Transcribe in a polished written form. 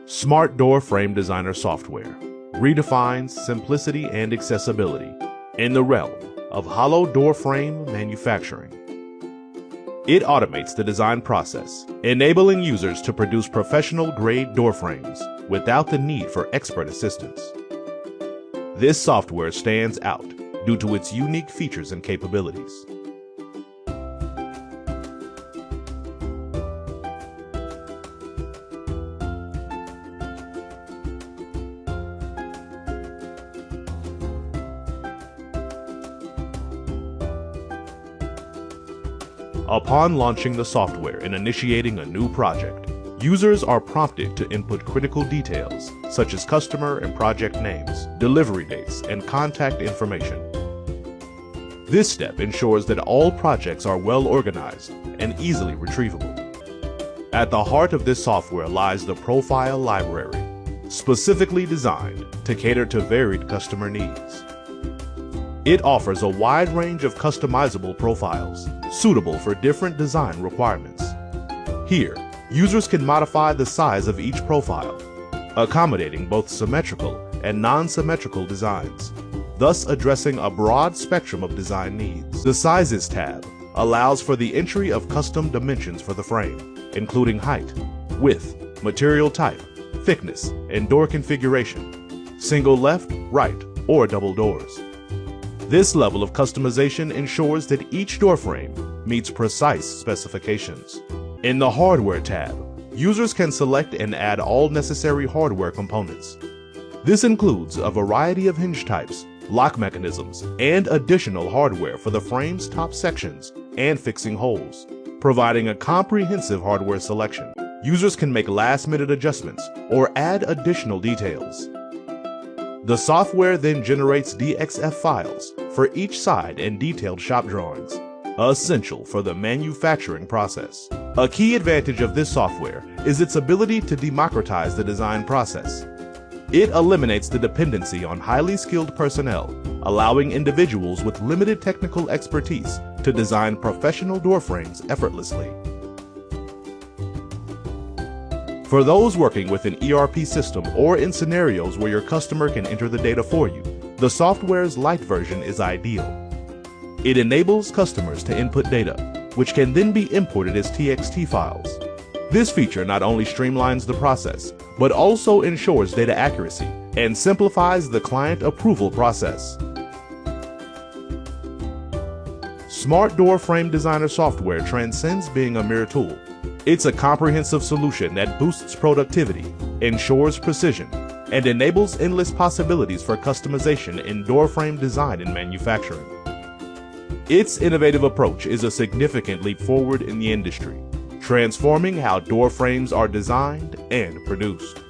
Smart Door Frame Designer software redefines simplicity and accessibility in the realm of hollow door frame manufacturing. It automates the design process, enabling users to produce professional-grade door frames without the need for expert assistance. This software stands out due to its unique features and capabilities. Upon launching the software and initiating a new project, users are prompted to input critical details such as customer and project names, delivery dates, and contact information. This step ensures that all projects are well organized and easily retrievable. At the heart of this software lies the Profile Library, specifically designed to cater to varied customer needs. It offers a wide range of customizable profiles suitable for different design requirements. Here, users can modify the size of each profile, accommodating both symmetrical and non-symmetrical designs, thus addressing a broad spectrum of design needs. The Sizes tab allows for the entry of custom dimensions for the frame, including height, width, material type, thickness, and door configuration, single left, right, or double doors. This level of customization ensures that each door frame meets precise specifications. In the Hardware tab, users can select and add all necessary hardware components. This includes a variety of hinge types, lock mechanisms, and additional hardware for the frame's top sections and fixing holes, providing a comprehensive hardware selection. Users can make last-minute adjustments or add additional details. The software then generates DXF files for each side and detailed shop drawings, essential for the manufacturing process. A key advantage of this software is its ability to democratize the design process. It eliminates the dependency on highly skilled personnel, allowing individuals with limited technical expertise to design professional door frames effortlessly. For those working with an ERP system or in scenarios where your customer can enter the data for you, the software's light version is ideal. It enables customers to input data, which can then be imported as TXT files. This feature not only streamlines the process, but also ensures data accuracy and simplifies the client approval process. Smart Door Frame Designer software transcends being a mere tool. It's a comprehensive solution that boosts productivity, ensures precision, and enables endless possibilities for customization in door frame design and manufacturing. Its innovative approach is a significant leap forward in the industry, transforming how door frames are designed and produced.